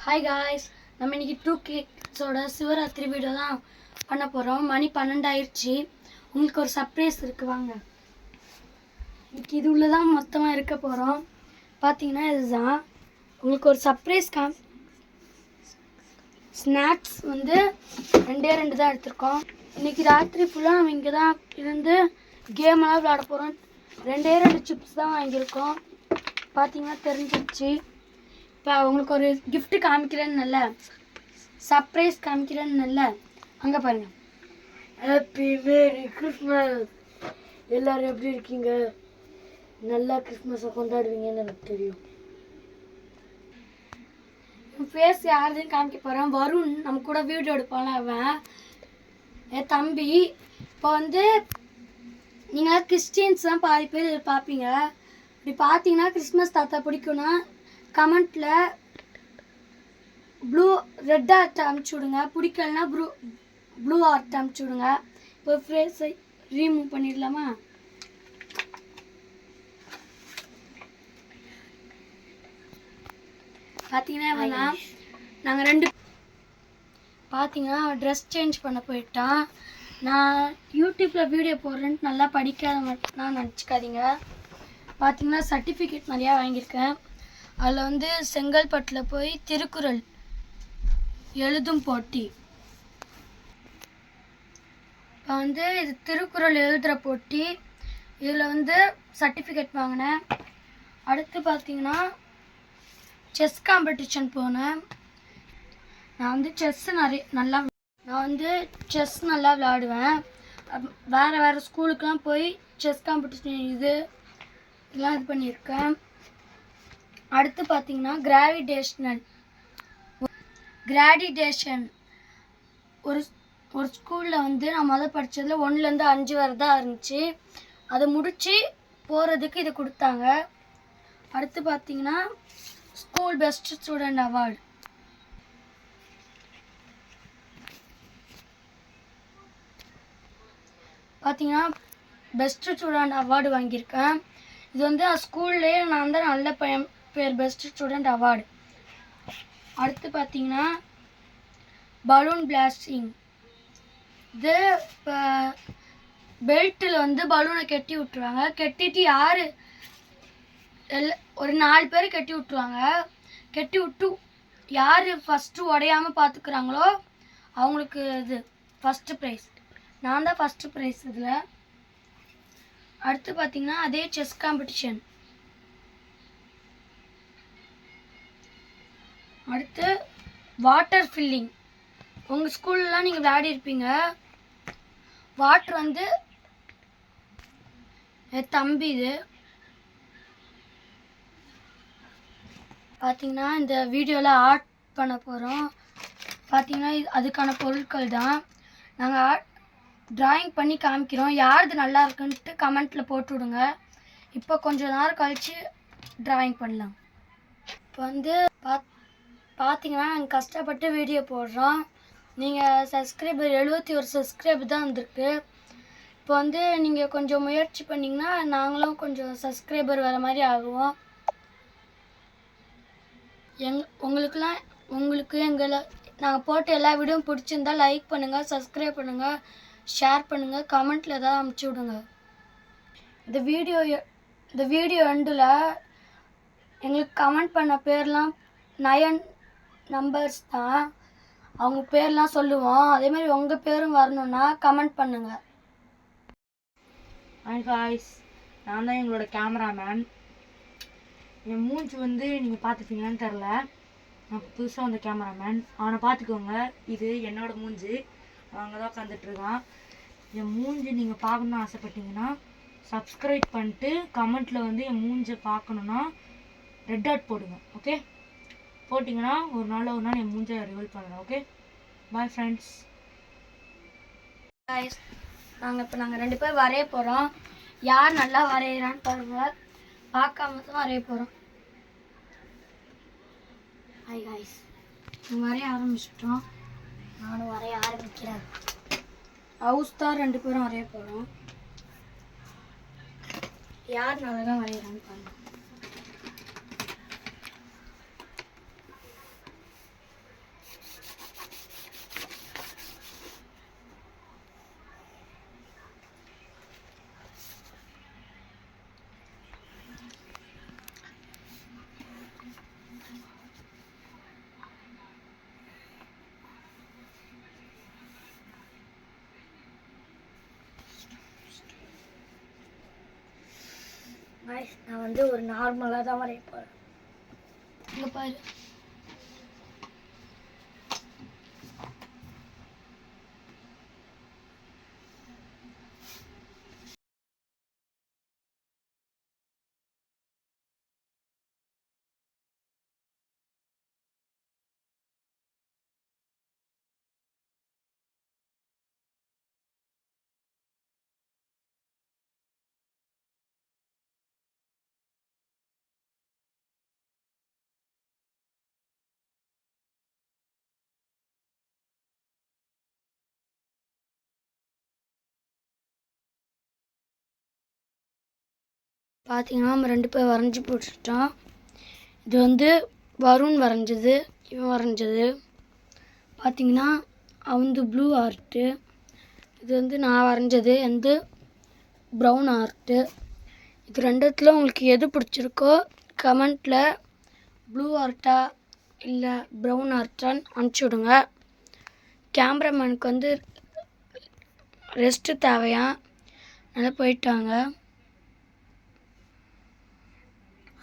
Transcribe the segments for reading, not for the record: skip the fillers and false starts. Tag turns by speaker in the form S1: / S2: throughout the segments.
S1: Hi guys, நம்ம இன்னைக்கு 2K கிட்ஸோட Shivaratri video தான் பண்ண போகிறோம். மணி 12 ஆயிடுச்சு. உங்களுக்கு ஒரு சர்ப்ரைஸ் இருக்குது, வாங்க. இன்னைக்கு இது உள்ள தான் மொத்தமாக இருக்க போகிறோம். பார்த்தீங்கன்னா இதுதான் உங்களுக்கு ஒரு சர்ப்ரைஸ் ஸ்நாக்ஸ் வந்து 2 தான் எடுத்திருக்கோம். இன்னைக்கு ராத்திரி ஃபுல்லாக நம்ம இங்கே தான் இருந்து கேமெல்லாம் விளையாட போகிறோம். 2 சிப்ஸ் தான் வாங்கியிருக்கோம். பார்த்தீங்கன்னா தெரிஞ்சிடுச்சு. இப்போ உங்களுக்கு ஒரு கிஃப்ட் காமிக்கிறேன்னு நல்ல சர்ப்ரைஸ் காமிக்கிறேன்னு நல்ல அங்கே பாருங்கள். Happy merry Christmas. எல்லோரும் எப்படி இருக்கீங்க? நல்லா கிறிஸ்மஸை கொண்டாடுவீங்கன்னு எனக்கு தெரியும். ஃபேஸ் யாருதுன்னு காமிக்க போகிறேன். வருண் நம்ம கூட வீடியோ எடுப்பான அவன் என் தம்பி. இப்போ வந்து நீங்கள் கிறிஸ்டியன்ஸ் தான் பாதி பேர் பார்ப்பீங்க. இப்படி பார்த்தீங்கன்னா கிறிஸ்மஸ் தாத்தா பிடிக்கும்னா கமெண்ட்டில் ரெட் ஹார்ட் அனுப்பிச்சி விடுங்க. பிடிக்கலனா ப்ளூ ஹார்ட் அனுப்பிச்சி விடுங்க. இப்போ ஃபேஸை ரீமூவ் பண்ணிடலாமா? பார்த்தீங்கன்னா நாங்கள் பார்த்தீங்கன்னா ட்ரெஸ் சேஞ்ச் பண்ண போயிட்டான். நான் யூடியூப்பில் வீடியோ போடுறேன்ட்டு நல்லா படிக்காத நான் நினச்சிக்காதீங்க. பார்த்தீங்கன்னா சர்டிஃபிகேட் நிறையா வாங்கியிருக்கேன். அதில் வந்து செங்கல்பட்டில் போய் திருக்குறள் எழுதும் போட்டி. இப்போ வந்து இது திருக்குறள் எழுதுகிற போட்டி. இதில் வந்து சர்டிஃபிகேட் வாங்கினேன். அடுத்து பார்த்தீங்கன்னா செஸ் காம்படிஷன் போனேன். நான் வந்து செஸ் நல்லா விளையாடுவேன். வேறு ஸ்கூலுக்கெலாம் போய் செஸ் காம்படிஷன் இதெல்லாம் இது பண்ணியிருக்கேன். அடுத்து பார்த்தீங்கன்னா கிராடிடேஷன் ஒரு ஸ்கூலில் வந்து நான் முதல் படித்ததில் 1லேருந்து 5 வரை தான் இருந்துச்சு. அதை முடித்து போகிறதுக்கு இது கொடுத்தாங்க. அடுத்து பார்த்தீங்கன்னா ஸ்கூல் பெஸ்ட் ஸ்டூடெண்ட் அவார்டு. பார்த்தீங்கன்னா பெஸ்ட் ஸ்டூடெண்ட் அவார்டு வாங்கியிருக்கேன். இது வந்து ஸ்கூல்லேயே நான் தான் நல்ல பேர் பெஸ்ட் ஸ்டூடெண்ட் அவார்டு. அடுத்து பார்த்தீங்கன்னா பலூன் பிளாஸ்டிங். இது இப்போ பெல்ட்டில் வந்து பலூனை கட்டி விட்டுருவாங்க. கட்டிட்டு ஒரு 4 பேர் கட்டி விட்டுருவாங்க. கட்டி விட்டு யார் ஃபஸ்ட்டு உடையாமல் பார்த்துக்குறாங்களோ அவங்களுக்கு இது ஃபஸ்ட்டு ப்ரைஸ். நான் தான் ஃபஸ்ட்டு ப்ரைஸ் இதில். அடுத்து பார்த்தீங்கன்னா அதே செஸ் காம்படிஷன். அடுத்து வாட்டர் ஃபில்லிங். உங்கள் ஸ்கூல்லலாம் நீங்கள் விளையாடி இருப்பீங்க. வாட்டர் வந்து என் தம்பி. இது பார்த்தீங்கன்னா இந்த வீடியோவில் ஆர்ட் பண்ண போகிறோம். பார்த்தீங்கன்னா அதுக்கான பொருட்கள் தான். நாங்கள் ட்ராயிங் பண்ணி காமிக்கிறோம். யாருது நல்லா இருக்குன்ட்டு கமெண்ட்டில் போட்டு விடுங்க. இப்போ கொஞ்சம் நேரம் கழித்து ட்ராயிங் பண்ணலாம். இப்போ வந்து பார்த்தீங்கன்னா நாங்கள் கஷ்டப்பட்டு வீடியோ போடுறோம். நீங்கள் சப்ஸ்கிரைபர் 71 சப்ஸ்கிரைபர் தான் வந்திருக்கு. இப்போ வந்து நீங்கள் கொஞ்சம் முயற்சி பண்ணிங்கன்னா நாங்களும் கொஞ்சம் சப்ஸ்கிரைபர் வர மாதிரி ஆகுவோம். உங்களுக்கு எங்களை நாங்கள் போட்ட எல்லா வீடியோவும் பிடிச்சிருந்தா லைக் பண்ணுங்கள், சப்ஸ்கிரைப் பண்ணுங்கள், ஷேர் பண்ணுங்கள், கமெண்ட்டில் ஏதாவது அனுப்பிச்சி விடுங்க. இந்த வீடியோ எண்டில் எங்களுக்கு கமெண்ட் பண்ண பேர்லாம் 9 நம்பர்ஸ் தான். அவங்க பேர்லாம் சொல்லுவோம். அதேமாதிரி உங்கள் பேரும் வரணுன்னா கமெண்ட் பண்ணுங்கள்.
S2: ஹாய் காய்ஸ், நான் தான் எங்களோட கேமராமேன். என் மூஞ்சி வந்து நீங்கள் பார்த்துட்டீங்கன்னு தெரில. நான் புதுசாக வந்த கேமராமேன். அவனை பார்த்துக்கோங்க. இது என்னோட மூஞ்சி. அவங்க தான் உட்காந்துட்ருக்கான். என் மூஞ்சி நீங்கள் பார்க்கணுன்னு ஆசைப்பட்டீங்கன்னா சப்ஸ்கிரைப் பண்ணிட்டு கமெண்ட்டில் வந்து என் மூஞ்சை பார்க்கணுன்னா ரெட் ஹார்ட் போடுங்க. ஓகே, போட்டிங்கன்னா ஒரு நாள் என் மூஞ்சை ரிவீல் பண்ணுறேன். Okay, bye friends.
S1: நாங்கள் 2 பேர் வரைய போகிறோம். யார் நல்லா வரைகிறான்னு பாருங்கள். பார்க்காம தான் வரைய போகிறோம். ஹாய் காய்ஸ், வரைய ஆரம்பிச்சிட்டோம். நானும் வரைய ஆரம்பிக்கிறேன். ஹவுஸ் தான் 2 பேரும் வரைய போகிறோம். யார் நல்லா தான் வரைகிறான்னு பாருங்கள். நான் வந்து ஒரு நார்மலாக தான் வரைய போகிறேன். இங்கே பாரு. பார்த்தீங்கன்னா நம்ம 2 பேர் வரைஞ்சி போட்டுட்டோம். இது வந்து வருண் வரைஞ்சது, இவன் வரைஞ்சது. பார்த்தீங்கன்னா அவந்து ப்ளூ ஆர்ட்டு, இது வந்து நான் வரைஞ்சது வந்து ப்ரௌன் ஆர்ட்டு. இது ரெண்டுத்தில் உங்களுக்கு எது பிடிச்சிருக்கோ கமெண்ட்டில் ப்ளூ ஆர்ட்டா இல்லை ப்ரௌன் ஆர்ட்டான்னு அனுப்பிச்சி விடுங்க. கேமராமேனுக்கு வந்து ரெஸ்ட்டு தேவையா, நல்லா போயிட்டாங்க.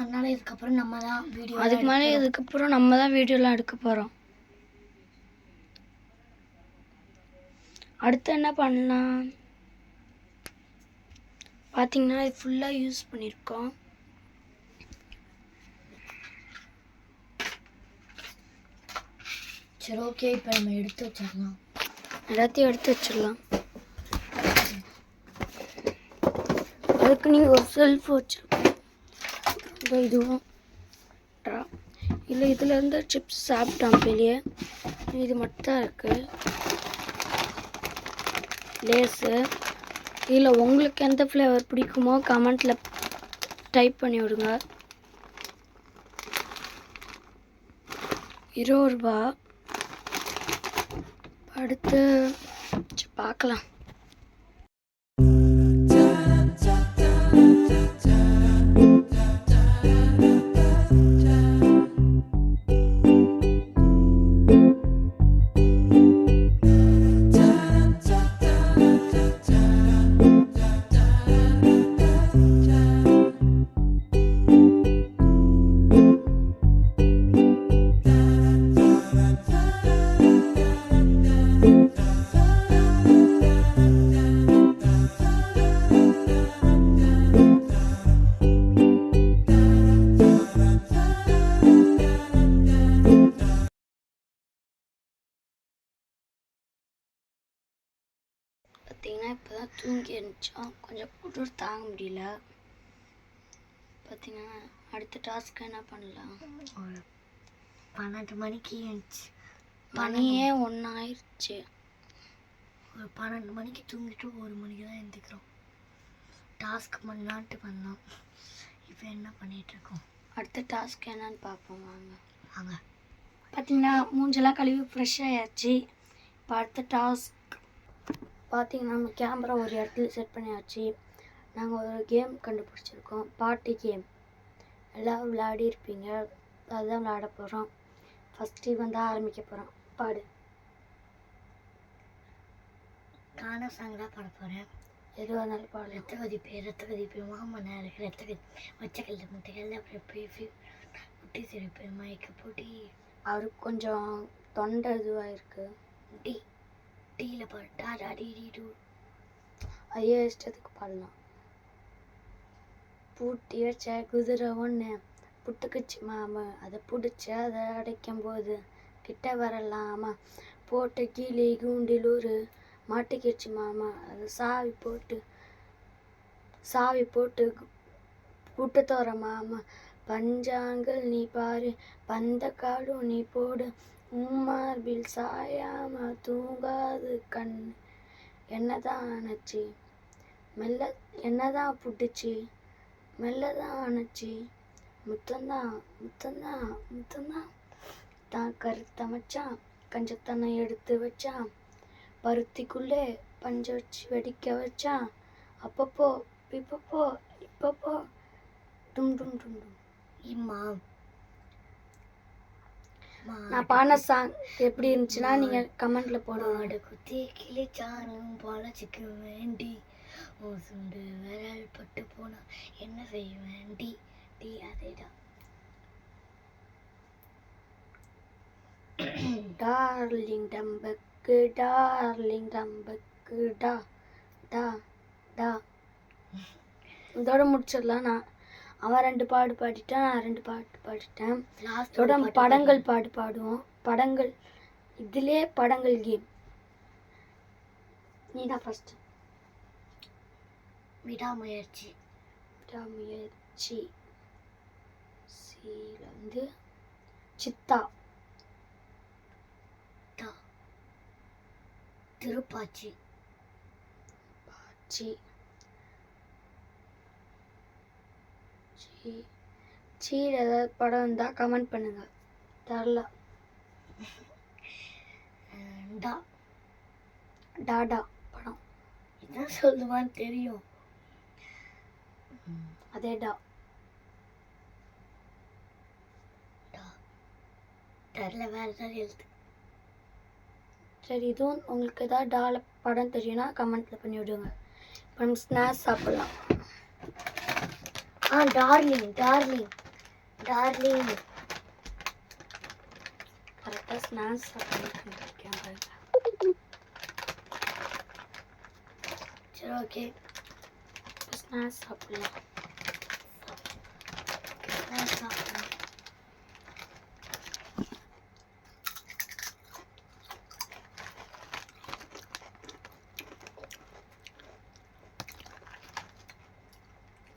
S1: அதனால் இதுக்கப்புறம் நம்ம தான் வீடியோ, அதுக்கு மேலே இதுக்கப்புறம் நம்ம தான் வீடியோலாம் எடுக்க போகிறோம். அடுத்து என்ன பண்ணலாம் பார்த்தீங்கன்னா இது ஃபுல்லாக யூஸ் பண்ணியிருக்கோம். சரி, ஓகே, இப்போ நம்ம எடுத்து வச்சிடலாம். எல்லாத்தையும் எடுத்து வச்சிடலாம். அதுக்கு நீங்கள் ஒரு செல்ஃப் வச்சுருக்கோம். இதுவும் இல்லை, இதில் இருந்து சிப்ஸ் சாப்பிட்டோம் வெளியே. இது மட்டும் தான் இருக்குது லேஸு. இதில் உங்களுக்கு எந்த ஃப்ளேவர் பிடிக்குமோ கமெண்ட்டில் டைப் பண்ணி விடுங்க. 20 ரூபா. அடுத்து பார்க்கலாம். பார்த்தீங்கன்னா இப்போ தான் தூங்கி இருந்துச்சோம், கொஞ்சம் குளிர் தாங்க முடியல. பார்த்தீங்கன்னா அடுத்த டாஸ்க் என்ன பண்ணலாம்? 12 மணிக்கு இருந்துச்சு, மணியே 1 ஆயிடுச்சு. ஒரு 12 மணிக்கு தூங்கிட்டு 1 மணிக்கு தான் எழுந்திக்கிறோம். டாஸ்க் பண்ணலான்ட்டு பண்ணோம். இப்போ என்ன பண்ணிகிட்ருக்கோம்? அடுத்த டாஸ்க் என்னன்னு பார்ப்போம் வாங்க. பார்த்தீங்கன்னா மூஞ்செல்லாம் கழுவி ஃப்ரெஷ் ஆயாச்சு. இப்போ அடுத்த டாஸ்க் பார்த்தீங்கன்னா நம்ம கேமரா ஒரு இடத்துல செட் பண்ணியாச்சு. நாங்கள் ஒரு கேம் கண்டுபிடிச்சிருக்கோம், பாட்டு கேம். எல்லோரும் விளையாடி இருப்பீங்க, அதுதான் விளையாட போகிறோம். ஃபஸ்ட்டு இவன் தான் ஆரம்பிக்க போகிறான். பாடு. கானா சாங் தான் பாட போகிறேன். எதுவாக இருந்தாலும் பாடு. ரத்த கதிப்பு மாமன் இருக்கு, ரத்த கதி மச்சக்கல்ல முட்டைக்கல்ல குட்டி சிரிப்பு மயக்க போட்டி. அவருக்கு கொஞ்சம் தொண்டை இதுவாக இருக்குது. டீயில் பாட்டா டாடி டூ. ஐயோ, இஷ்டத்துக்கு பாடலாம். பூட்டி வச்ச குதிரை ஒன்று புட்டுக்குச்சு மாமா, அதை பிடிச்சி அதை அடைக்கும் போது கிட்ட வரலாமா, போட்ட கீழே கூண்டில் ஒரு மாட்டுக்கிச்சு மாமா, அதை சாவி போட்டு புட்டு தோற மாமா, பஞ்சாங்கள் நீ பாரு பந்த காடும் நீ போடு, மார்பில் சாயாம தூங்காது கண், என்னதான் ஆனச்சு மெல்ல, என்னதான் புட்டுச்சு மெல்லதான் ஆனச்சு, முத்தந்தான் முத்தந்தான் முத்தந்தான் தான் கருத்த மச்சான், கஞ்சத்தனை எடுத்து வச்சான், பருத்திக்குள்ளே பஞ்ச வச்சு வெடிக்க வச்சான், அப்பப்போ இப்பப்போ டும் டும் டும் டும். இம்மா நான் பாடின சாங் எப்படி இருந்துச்சுன்னா நீங்கள் கமெண்ட்டில் போடுவாங்க. குத்தி கிளிச்சானும் பொழைச்சிக்க வேண்டி சுண்டு விரல் பட்டு போனா என்ன செய்வேன் டி டி அதேடா. டார்லிங் டம்பக்கு டார்லிங் டம்பக்கு டா டா டா. இதோட முடிச்சிடலாம். அவன் 2 பாட்டு பாடிட்டான், நான் 2 பாட்டு பாடிட்டேன். இதோட படங்கள் பாட்டு பாடுவோம். படங்கள் இதிலே படங்கள் கேம். நீ தான் ஃபர்ஸ்ட். விடாமுயற்சி. விடாமுயற்சி. சீல வந்து சித்தா. திருப்பாச்சி. பாச்சி. சீல ஏதாவது படம் இருந்தால் கமெண்ட் பண்ணுங்க. தரல. டாடா படம் என்ன சொல்லுவான்னு தெரியும். அதேடா. தரல, வேற ஏதாவது எழுத்து. சரி, இதுவும் உங்களுக்கு ஏதாவது டால படம் தெரியும்னா கமெண்ட்ல பண்ணி விடுங்க. இப்போ நம்ம ஸ்நாக்ஸ் சாப்பிடலாம். Darling darling darling. கரெக்டாக ஸ்நாக்ஸ் சாப்பிட்றேன். சரி, ஓகே. ஸ்நாக்ஸ் சாப்பிடலாம். ஸ்நாக்ஸ் சாப்பிடலாம்.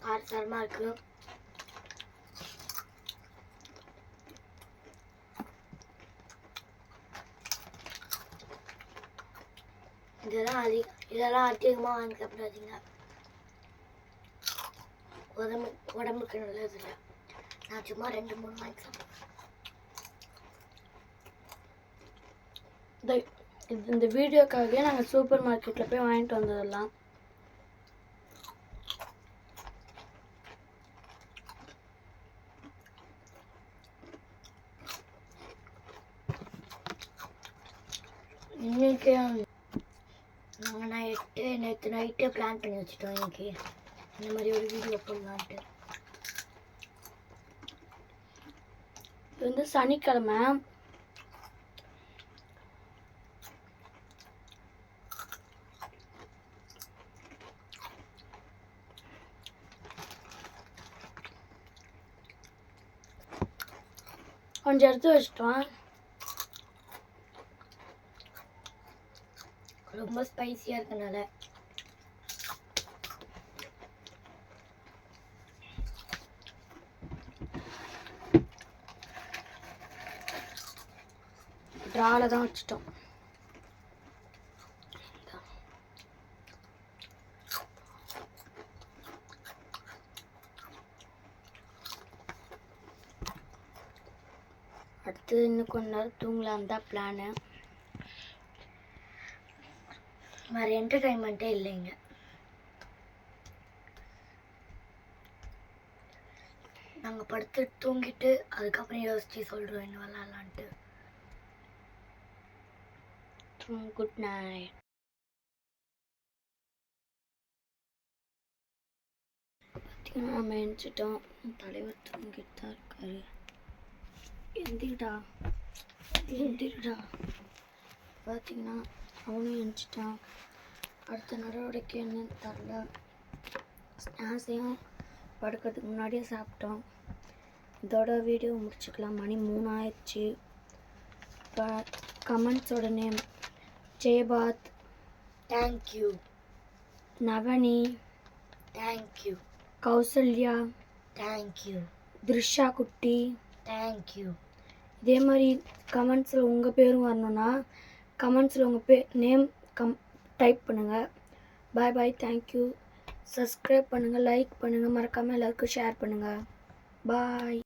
S1: காரசாரமாக இருக்கு. இதெல்லாம் அதிகமாக வாங்கி சாப்பிடாதீங்க. உடம்புக்கு நல்லது இல்லை. நான் சும்மா 2-3 வாங்கி சாப்பிடுவேன். இந்த வீடியோக்காகவே நாங்கள் சூப்பர் மார்க்கெட்டில் போய் வாங்கிட்டு வந்ததெல்லாம். இன்னைக்கு நாங்கள் நேற்று நைட்டே பிளான் பண்ணி வச்சுட்டோம். இன்னைக்கு இந்த மாதிரி ஒரு வீடியோ போடலான்ட்டு. இது வந்து சனிக்கிழமை. கொஞ்சம் எடுத்து வச்சிட்டோம். ரொம்ப ஸ்பைசியாக இருக்கனால ட்ரால தான் வச்சுட்டோம். அடுத்து இன்னும் கொஞ்ச நேரம் தூங்கலாம் தான் பிளானு. வேறு என்டர்டைன்மெண்ட்டே இல்லைங்க. நாங்கள் படுத்து தூங்கிட்டு அதுக்கப்புறம் யோசிச்சு சொல்கிறோம் என்ன விளாட்லான்ட்டு. Good night. பார்த்தீங்கன்னா நம்ம எழுந்துட்டோம். தலைவர் தூங்கிட்டு தான் இருக்காரு. எந்திரிடா எந்திரிடா. பார்த்தீங்கன்னா அவனும் எழுந்துட்டான். அடுத்த நடவடிக்கை என்னன்னு தரல. ஸ்நாக்ஸையும் படுக்கிறதுக்கு முன்னாடியே சாப்பிட்டோம். இதோட வீடியோ முடிச்சுக்கலாம். மணி 3 ஆயிடுச்சு. இப்போ கமெண்ட்ஸோட name Jayabath, thank you. Navani, thank you. Kausalya, thank you. Thirusha குட்டி, தேங்க்யூ. இதே மாதிரி கமெண்ட்ஸில் உங்கள் பேரும் வரணுன்னா கமெண்ட்ஸில் உங்கள் நேம் டைப் பண்ணுங்கள். பாய் பாய். தேங்க்யூ. சப்ஸ்கிரைப் பண்ணுங்கள், லைக் பண்ணுங்கள், மறக்காமல் எல்லாருக்கும் ஷேர் பண்ணுங்கள். பாய்.